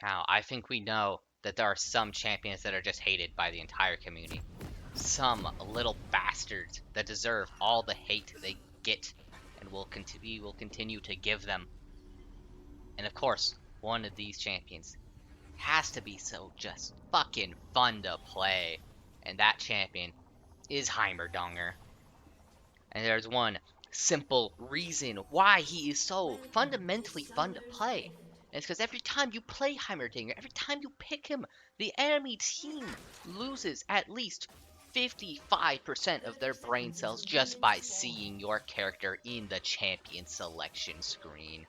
Now, I think we know that there are some champions that are just hated by the entire community. Some little bastards that deserve all the hate they get and we will continue to give them. And of course, one of these champions has to be so just fucking fun to play. And that champion is Heimerdinger. And there's one simple reason why he is so fundamentally fun to play. And it's because every time you play Heimerdinger, every time you pick him, the enemy team loses at least 55% of their brain cells just by seeing your character in the champion selection screen.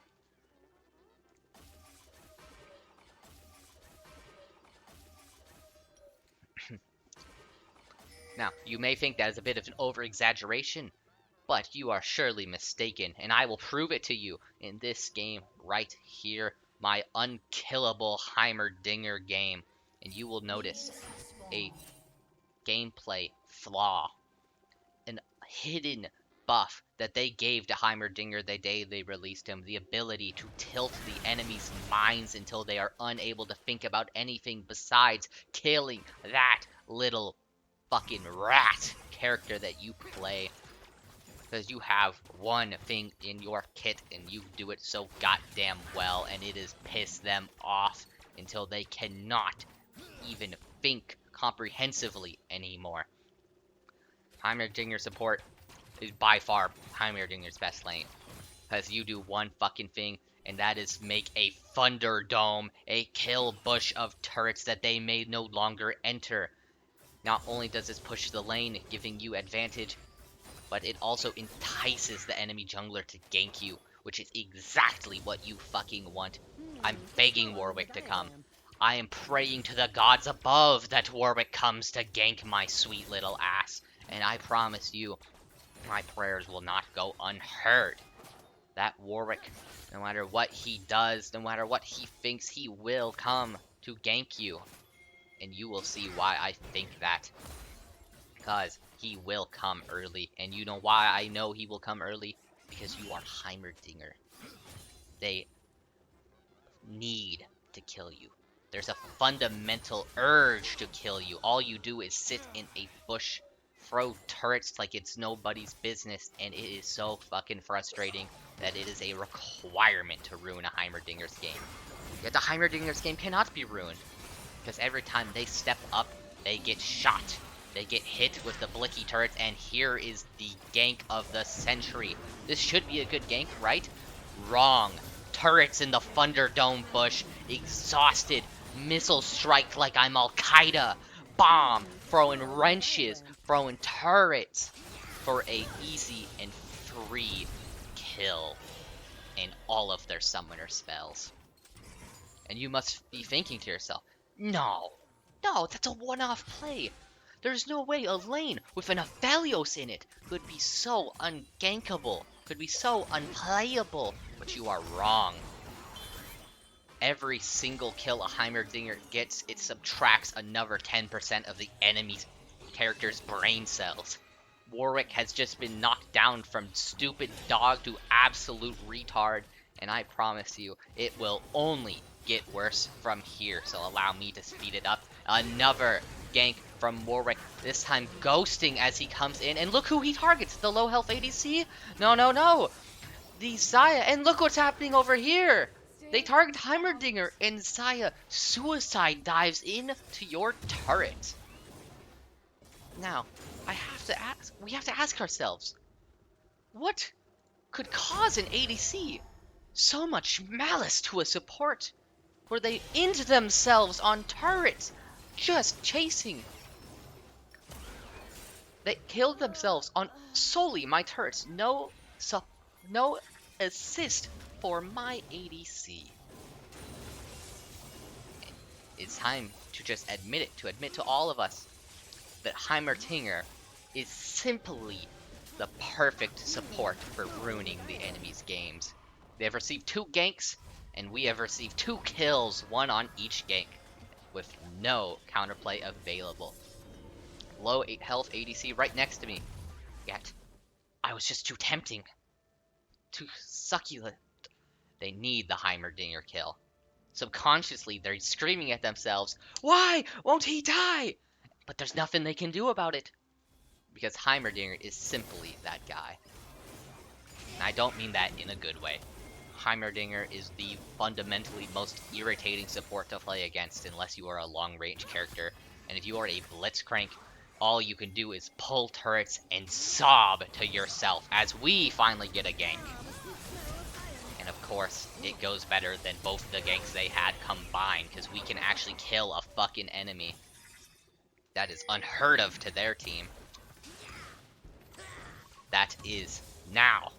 Now, you may think that is a bit of an over-exaggeration, but you are surely mistaken, and I will prove it to you in this game right here, my unkillable Heimerdinger game. And you will notice a gameplay flaw, an hidden buff that they gave to Heimerdinger the day they released him, the ability to tilt the enemy's minds until they are unable to think about anything besides killing that little fucking rat character that you play. Because you have one thing in your kit and you do it so goddamn well, and it is piss them off until they cannot even think comprehensively anymore. Heimerdinger support is by far Heimerdinger's best lane. Because you do one fucking thing, and that is make a Thunderdome, a kill bush of turrets that they may no longer enter. Not only does this push the lane, giving you advantage, but it also entices the enemy jungler to gank you, which is exactly what you fucking want. I'm begging Warwick to come. I am praying to the gods above that Warwick comes to gank my sweet little ass. And I promise you, my prayers will not go unheard. That Warwick, no matter what he does, no matter what he thinks, he will come to gank you. And you will see why I think that. Because he will come early. And you know why I know he will come early? Because you are Heimerdinger. They need to kill you. There's a fundamental urge to kill you. All you do is sit in a bush, throw turrets like it's nobody's business, and it is so fucking frustrating that it is a requirement to ruin a Heimerdinger's game. Yet the Heimerdinger's game cannot be ruined, because every time they step up, they get shot. They get hit with the blicky turrets, and here is the gank of the century. This should be a good gank, right? Wrong. Turrets in the Thunderdome bush, exhausted, missile strike like I'm Al-Qaeda, bomb, throwing wrenches, throwing turrets for a easy and free kill in all of their summoner spells. And you must be thinking to yourself, no, that's a one-off play. There's no way a lane with an Aphelios in it could be so ungankable, could be so unplayable, but you are wrong. Every single kill a Heimerdinger gets, it subtracts another 10% of the enemy's character's brain cells. Warwick has just been knocked down from stupid dog to absolute retard, and I promise you, it will only get worse from here, so allow me to speed it up. Another gank from Warwick, this time ghosting as he comes in, and look who he targets, the low health ADC? No, the Xayah, and look what's happening over here! They target Heimerdinger, and Xayah suicide dives in to your turret. Now, we have to ask ourselves, what could cause an ADC so much malice to a support, where they end themselves on turrets, just chasing? They killed themselves on solely my turrets. No assist for my ADC. It's time to just admit it, to admit to all of us that Heimerdinger is simply the perfect support for ruining the enemy's games. They have received 2 ganks, and we have received 2 kills, 1 on each gank, with no counterplay available. Low health ADC right next to me, yet I was just too tempting, too succulent. They need the Heimerdinger kill. Subconsciously, they're screaming at themselves, "Why won't he die?" But there's nothing they can do about it. Because Heimerdinger is simply that guy. And I don't mean that in a good way. Heimerdinger is the fundamentally most irritating support to play against unless you are a long-range character. And if you are a Blitzcrank, all you can do is pull turrets and sob to yourself as we finally get a gank. And of course, it goes better than both the ganks they had combined, because we can actually kill a fucking enemy. That is unheard of to their team. That is now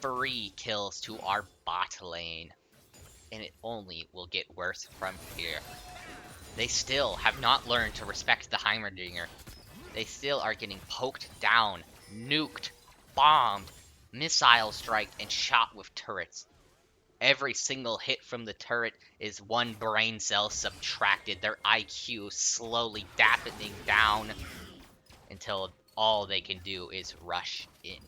3 kills to our bot lane. And it only will get worse from here. They still have not learned to respect the Heimerdinger. They still are getting poked down, nuked, bombed, missile striked, and shot with turrets. Every single hit from the turret is 1 brain cell subtracted, their IQ slowly dampening down until all they can do is rush in.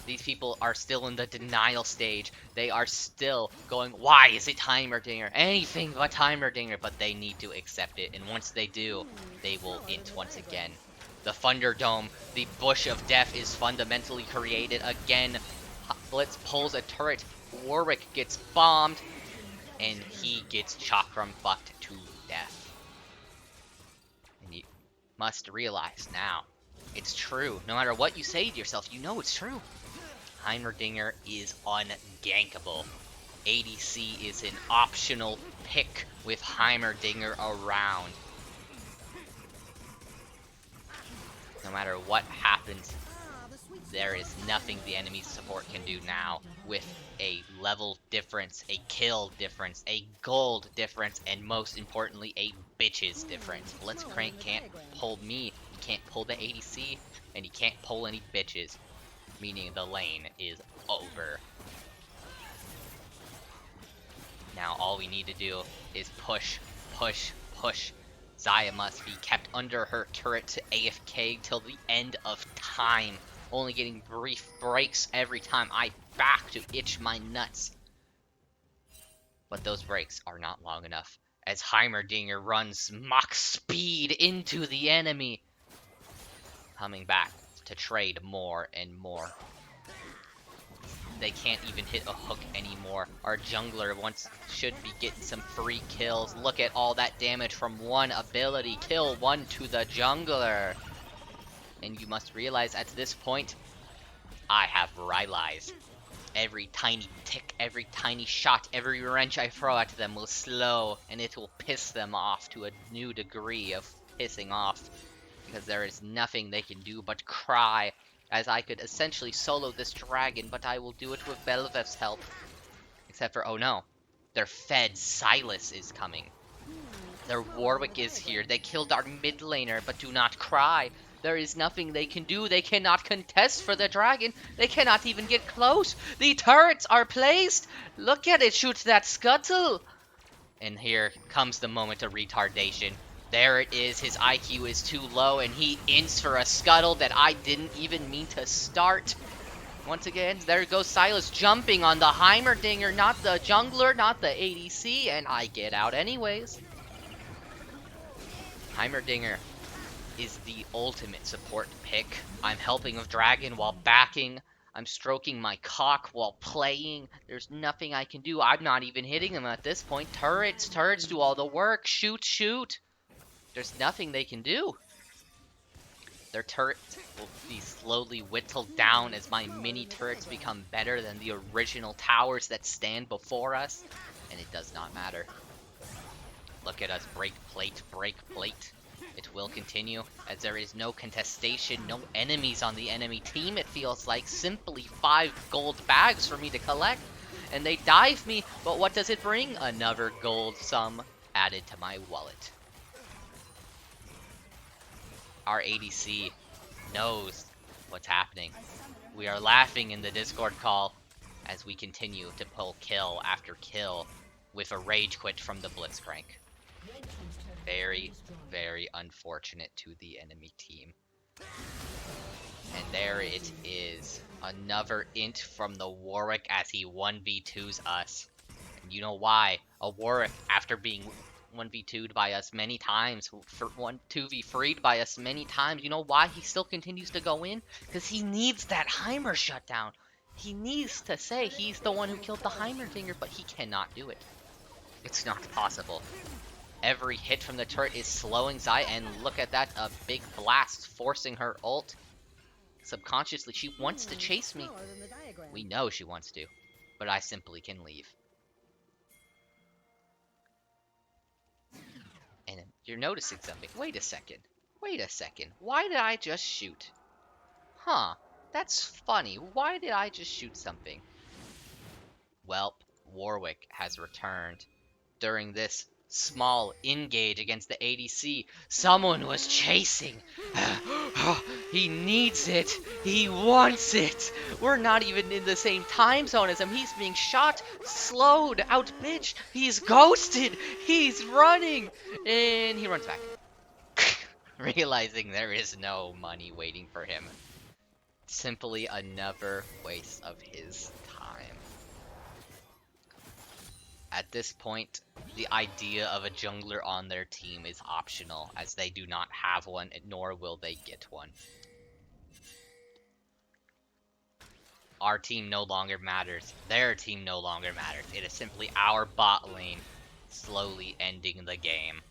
These people are still in the denial stage. They are still going, why is it Heimerdinger? Anything but Heimerdinger, but they need to accept it. And once they do, they will int once again. The Thunderdome, the Bush of Death is fundamentally created again. Blitz pulls a turret. Warwick gets bombed. And he gets chakram fucked to death. And you must realize now, it's true. No matter what you say to yourself, you know it's true. Heimerdinger is ungankable. ADC is an optional pick with Heimerdinger around. No matter what happens, there is nothing the enemy support can do now with a level difference, a kill difference, a gold difference, and most importantly, a bitches difference. Blitzcrank can't pull me, he can't pull the ADC, and he can't pull any bitches. Meaning the lane is over. Now all we need to do is push, push, push. Xayah must be kept under her turret to AFK till the end of time, only getting brief breaks every time I back to itch my nuts. But those breaks are not long enough, as Heimerdinger runs Mach speed into the enemy, coming back to trade more and more. They can't even hit a hook anymore. Our jungler should be getting some free kills. Look at all that damage from 1 ability. Kill 1 to the jungler. And you must realize at this point, I have Rylai's. Every tiny tick, every tiny shot, every wrench I throw at them will slow, and it will piss them off to a new degree of pissing off. Because there is nothing they can do but cry, as I could essentially solo this dragon, but I will do it with Belveth's help. Except for, oh no, their Fed Silas is coming. Their Warwick is here. They killed our mid laner, but do not cry. There is nothing they can do. They cannot contest for the dragon. They cannot even get close. The turrets are placed. Look at it shoot that scuttle. And here comes the moment of retardation. There it is, his IQ is too low, and he ints for a scuttle that I didn't even mean to start. Once again, there goes Silas jumping on the Heimerdinger, not the jungler, not the ADC, and I get out anyways. Heimerdinger is the ultimate support pick. I'm helping with Dragon while backing. I'm stroking my cock while playing. There's nothing I can do. I'm not even hitting them at this point. Turrets do all the work. Shoot, shoot. There's nothing they can do. Their turrets will be slowly whittled down as my mini turrets become better than the original towers that stand before us. And it does not matter. Look at us break plate, break plate. It will continue, as there is no contestation, no enemies on the enemy team, it feels like. Simply 5 gold bags for me to collect. And they dive me, but what does it bring? Another gold sum added to my wallet. Our ADC knows what's happening. We are laughing in the Discord call as we continue to pull kill after kill with a rage quit from the Blitzcrank. Very, very unfortunate to the enemy team. And there it is. Another int from the Warwick as he 1v2s us. You know why? A Warwick, after being 1v2'd by us many times, for 2v freed by us many times, you know why he still continues to go in? Because he needs that Heimer shutdown. He needs to say he's the one who killed the Heimerdinger, but he cannot do it. It's not possible. Every hit from the turret is slowing Xayah, and look at that, a big blast forcing her ult. Subconsciously, she wants to chase me. We know she wants to, but I simply can leave. And you're noticing something. Wait a second. Wait a second. Why did I just shoot? Huh. That's funny. Why did I just shoot something? Welp, Warwick has returned. During this small engage against the ADC, someone was chasing. He needs it. He wants it. We're not even in the same time zone as him. He's being shot, slowed, outbitched. He's ghosted. He's running. And he runs back. Realizing there is no money waiting for him. Simply another waste of his time. At this point, the idea of a jungler on their team is optional, as they do not have one, nor will they get one. Our team no longer matters. Their team no longer matters. It is simply our bot lane slowly ending the game.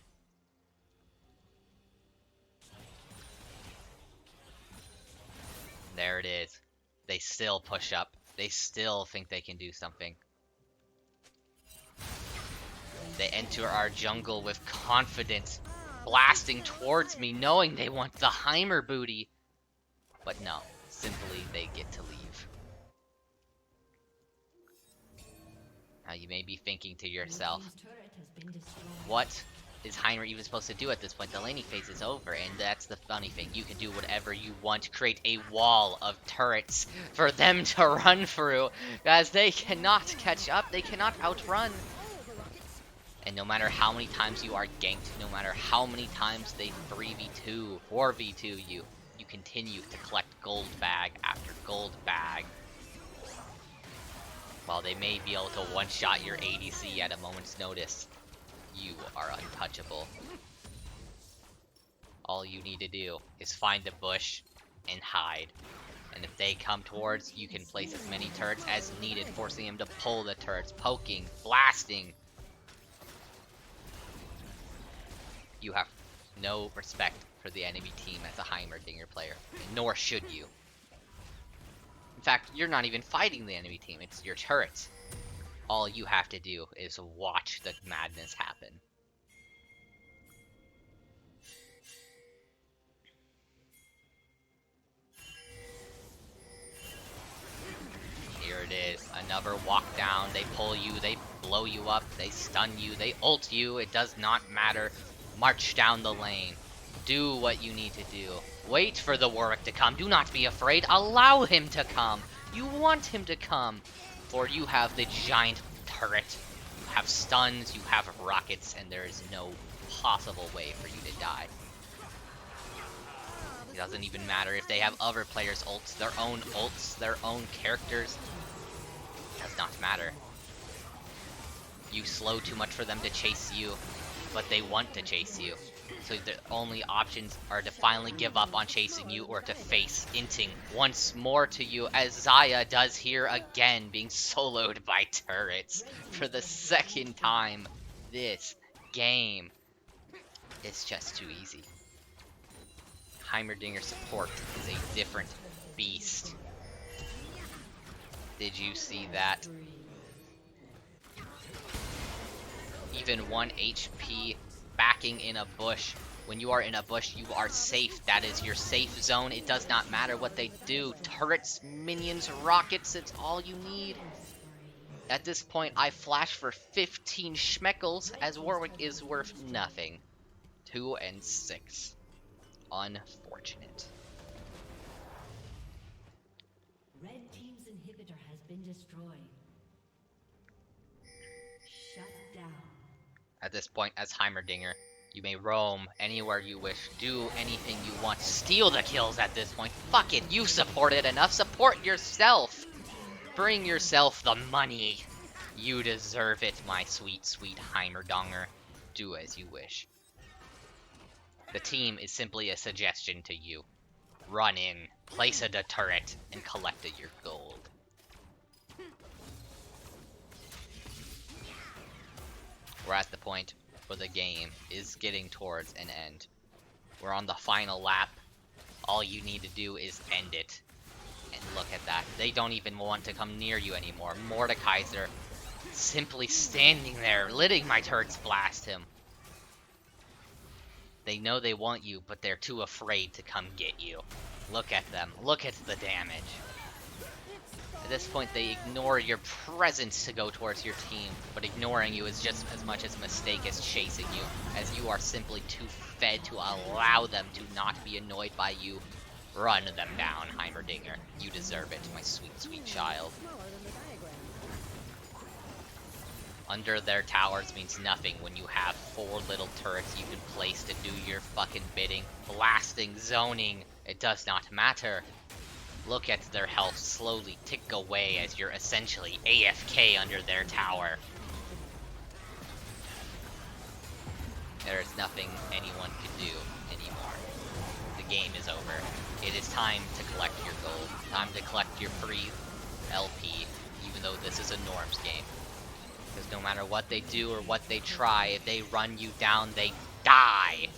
There it is. They still push up. They still think they can do something. They enter our jungle with confidence, blasting towards me, knowing they want the Heimer booty. But no, simply they get to leave. Now you may be thinking to yourself, what is Heimer even supposed to do at this point? The laning phase is over, and that's the funny thing. You can do whatever you want, create a wall of turrets for them to run through, as they cannot catch up, they cannot outrun. And no matter how many times you are ganked, no matter how many times they 3v2, 4v2 you continue to collect gold bag after gold bag. While they may be able to one-shot your ADC at a moment's notice, you are untouchable. All you need to do is find a bush and hide. And if they come towards, you can place as many turrets as needed, forcing them to pull the turrets, poking, blasting. You have no respect for the enemy team as a Heimerdinger player, nor should you. In fact, you're not even fighting the enemy team, it's your turrets. All you have to do is watch the madness happen. Here it is, another walk down. They pull you, they blow you up, they stun you, they ult you, it does not matter. March down the lane. Do what you need to do. Wait for the Warwick to come. Do not be afraid. Allow him to come. You want him to come. For you have the giant turret. You have stuns, you have rockets, and there is no possible way for you to die. It doesn't even matter if they have other players' ults, their own characters. It does not matter. You slow too much for them to chase you, but they want to chase you. So the only options are to finally give up on chasing you or to face inting once more to you, as Xayah does here again, being soloed by turrets for the second time this game. It's just too easy. Heimerdinger support is a different beast. Did you see that? Even 1 HP backing in a bush. When you are in a bush, you are safe. That is your safe zone. It does not matter what they do. Turrets, minions, rockets, it's all you need. At this point, I flash for 15 schmeckles, as Warwick is worth nothing. 2 and 6. Unfortunate. Red team's inhibitor has been destroyed. Shut down. At this point, as Heimerdinger, you may roam anywhere you wish, do anything you want, steal the kills at this point. Fuck it, you supported enough, support yourself! Bring yourself the money! You deserve it, my sweet, sweet Heimerdinger. Do as you wish. The team is simply a suggestion to you. Run in, place a turret, and collect your gold. We're at the point where the game is getting towards an end. We're on the final lap. All you need to do is end it. And look at that. They don't even want to come near you anymore. Mordekaiser simply standing there, letting my turrets blast him. They know they want you, but they're too afraid to come get you. Look at them. Look at the damage. At this point, they ignore your presence to go towards your team, but ignoring you is just as much as a mistake as chasing you, as you are simply too fed to allow them to not be annoyed by you. Run them down, Heimerdinger. You deserve it, my sweet, sweet child. Under their towers means nothing when you have 4 little turrets you can place to do your fucking bidding. Blasting, zoning, it does not matter. Look at their health slowly tick away as you're essentially AFK under their tower. There is nothing anyone can do anymore. The game is over. It is time to collect your gold. Time to collect your free LP, even though this is a Norms game. Because no matter what they do or what they try, if they run you down, they die.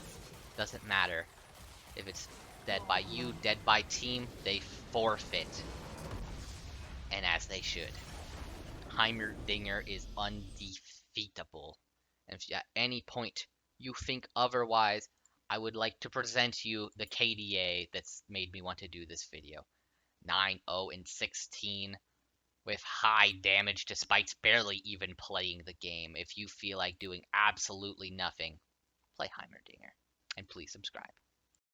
Doesn't matter. If it's dead by you, dead by team, they forfeit. And as they should. Heimerdinger is undefeatable. And if at any point you think otherwise, I would like to present you the KDA that's made me want to do this video. 9-0-16 with high damage despite barely even playing the game. If you feel like doing absolutely nothing, play Heimerdinger. And please subscribe.